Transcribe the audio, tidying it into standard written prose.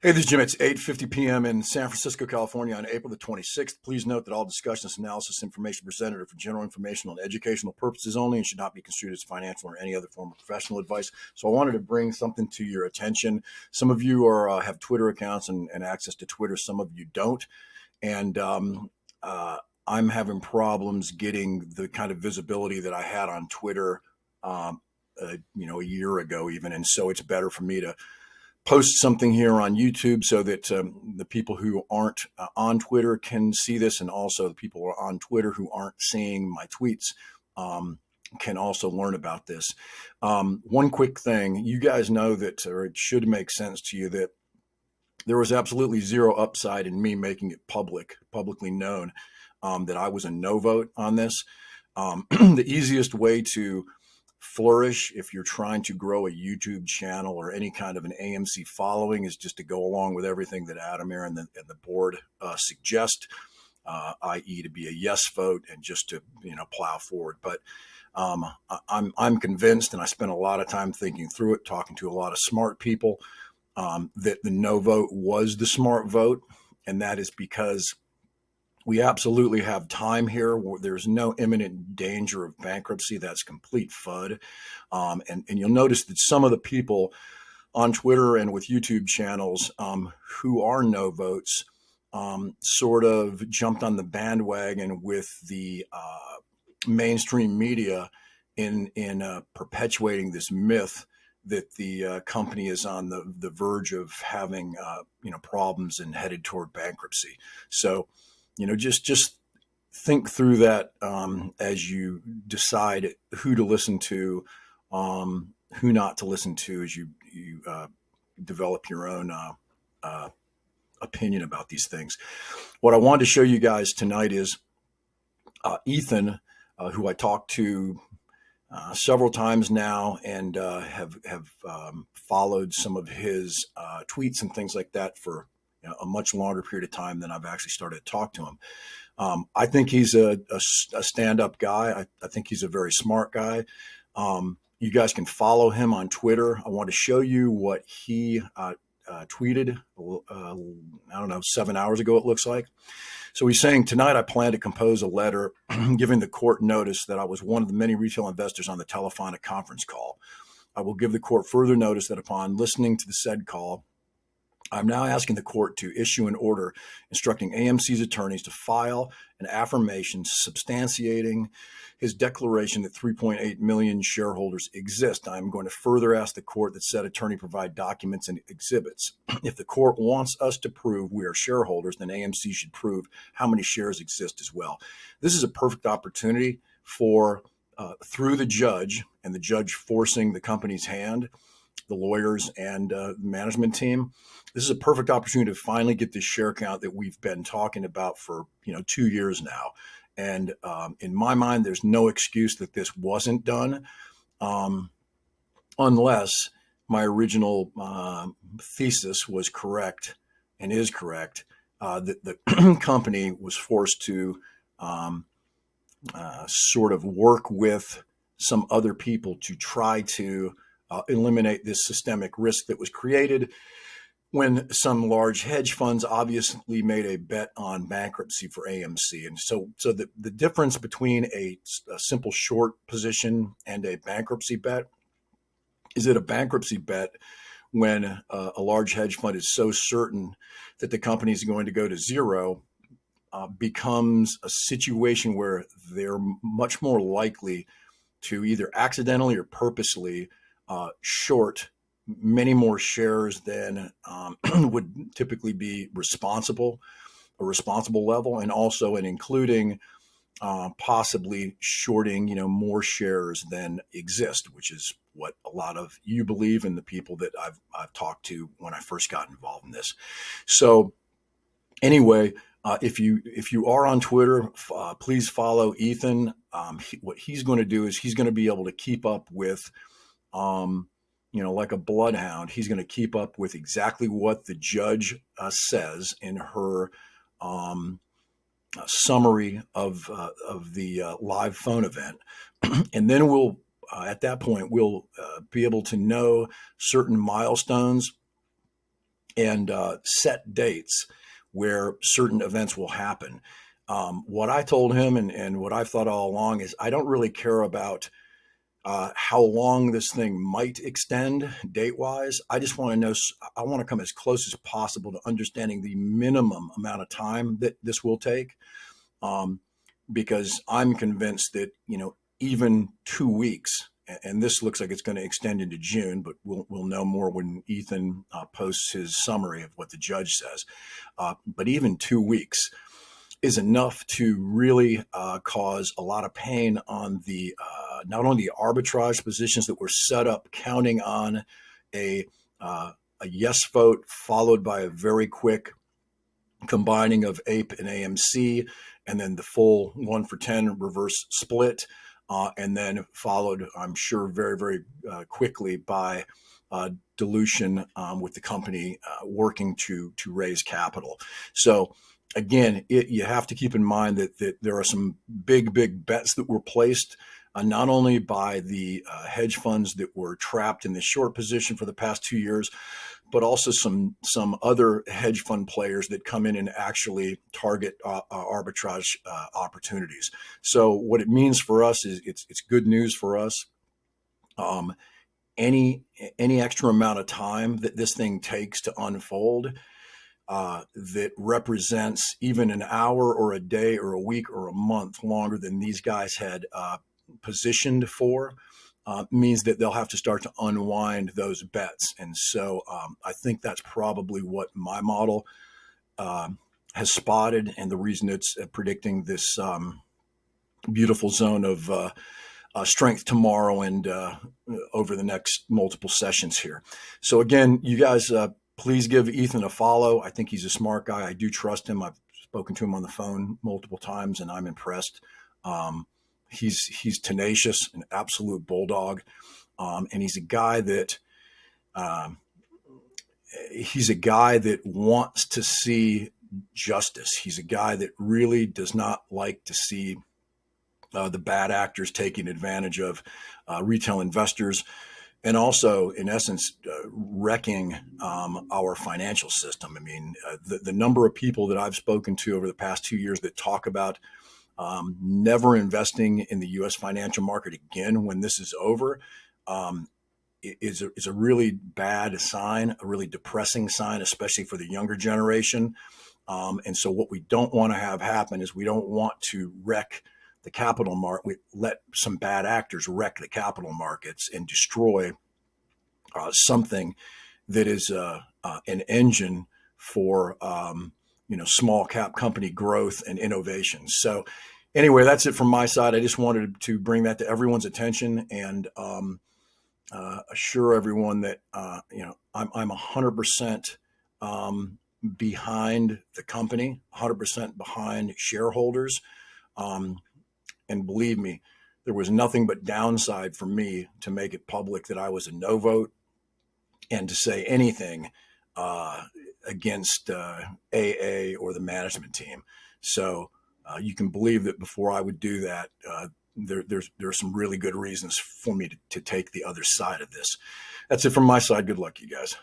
Hey, this is Jim. It's 8:50 p.m. in San Francisco, California on April the 26th. Please note that all discussions, analysis, information presented are for general informational and educational purposes only and should not be construed as financial or any other form of professional advice. So I wanted to bring something to your attention. Some of you have Twitter accounts and access to Twitter. Some of you don't. And I'm having problems getting the kind of visibility that I had on Twitter, a year ago even. And so it's better for me to post something here on YouTube so that the people who aren't on Twitter can see this, and also the people who are on Twitter who aren't seeing my tweets can also learn about this. One quick thing, you guys know that, or it should make sense to you, that there was absolutely zero upside in me making it publicly known that I was a no vote on this. The easiest way to flourish if you're trying to grow a YouTube channel or any kind of an AMC following is just to go along with everything that Ademir and the board suggest, i.e. to be a yes vote and just to plow forward. But I'm convinced, and I spent a lot of time thinking through it, talking to a lot of smart people, that the no vote was the smart vote, and that is because we absolutely have time here. There's no imminent danger of bankruptcy. That's complete FUD. And you'll notice that some of the people on Twitter and with YouTube channels who are no votes sort of jumped on the bandwagon with the mainstream media in perpetuating this myth that the company is on the verge of having problems and headed toward bankruptcy. So just think through that as you decide who to listen to, who not to listen to, as you develop your own opinion about these things. What I wanted to show you guys tonight is Ethan, who I talked to several times now and have followed some of his tweets and things like that for a much longer period of time than I've actually started to talk to him. I think he's a stand-up guy. I think he's a very smart guy. You guys can follow him on Twitter. I want to show you what he tweeted, 7 hours ago, it looks like. So he's saying, tonight I plan to compose a letter giving the court notice that I was one of the many retail investors on the telephonic conference call. I will give the court further notice that upon listening to the said call, I'm now asking the court to issue an order instructing AMC's attorneys to file an affirmation substantiating his declaration that 3.8 million shareholders exist. I'm going to further ask the court that said attorney provide documents and exhibits. If the court wants us to prove we are shareholders, then AMC should prove how many shares exist as well. This is a perfect opportunity for, through the judge and the judge forcing the company's hand, the lawyers and the management team, this is a perfect opportunity to finally get this share count that we've been talking about for 2 years now. And in my mind, there's no excuse that this wasn't done, unless my original thesis was correct and is correct, that the company was forced to sort of work with some other people to try to eliminate this systemic risk that was created when some large hedge funds obviously made a bet on bankruptcy for AMC. And so the difference between a simple short position and a bankruptcy bet is that a bankruptcy bet, when a large hedge fund is so certain that the company is going to go to zero, becomes a situation where they're much more likely to either accidentally or purposely short many more shares than would typically be a responsible level, and also in including possibly shorting more shares than exist, which is what a lot of you believe and the people that I've talked to when I first got involved in this. So anyway, if you are on Twitter, please follow Ethan. What he's going to do is he's going to be able to keep up with like a bloodhound. He's going to keep up with exactly what the judge says in her summary of the live phone event, and then we'll at that point we'll be able to know certain milestones and set dates where certain events will happen. What I told him and what I've thought all along is I don't really care about how long this thing might extend date-wise. I just want to know, I want to come as close as possible to understanding the minimum amount of time that this will take, because I'm convinced that, even 2 weeks, and this looks like it's going to extend into June, but we'll know more when Ethan posts his summary of what the judge says. But even 2 weeks is enough to really cause a lot of pain on the not only the arbitrage positions that were set up counting on a yes vote followed by a very quick combining of APE and AMC, and then the full 1-for-10 reverse split, and then followed, I'm sure, very, very quickly by dilution with the company working to raise capital. So again, you have to keep in mind that there are some big bets that were placed, not only by the hedge funds that were trapped in the short position for the past 2 years, but also some other hedge fund players that come in and actually target arbitrage opportunities. So what it means for us is it's good news for us. Any extra amount of time that this thing takes to unfold, that represents even an hour or a day or a week or a month longer than these guys had positioned for, means that they'll have to start to unwind those bets. And so I think that's probably what my model has spotted, and the reason it's predicting this beautiful zone of strength tomorrow and over the next multiple sessions here. So again, you guys, please give Ethan a follow. I think he's a smart guy. I do trust him. I've spoken to him on the phone multiple times, and I'm impressed. He's tenacious, an absolute bulldog, and he's a guy that wants to see justice. He's a guy that really does not like to see the bad actors taking advantage of retail investors, and also, in essence, wrecking our financial system. I mean, the number of people that I've spoken to over the past 2 years that talk about never investing in the U.S. financial market again when this is over is a really bad sign, a really depressing sign, especially for the younger generation. And so what we don't want to have happen is we don't want to wreck the capital market. We let some bad actors wreck the capital markets and destroy something that is an engine for small cap company growth and innovation. So anyway, that's it from my side. I just wanted to bring that to everyone's attention and assure everyone that I'm 100% behind the company, 100% behind shareholders. And believe me, there was nothing but downside for me to make it public that I was a no vote and to say anything against AA or the management team. So you can believe that before I would do that, there's some really good reasons for me to take the other side of this. That's it from my side. Good luck, you guys.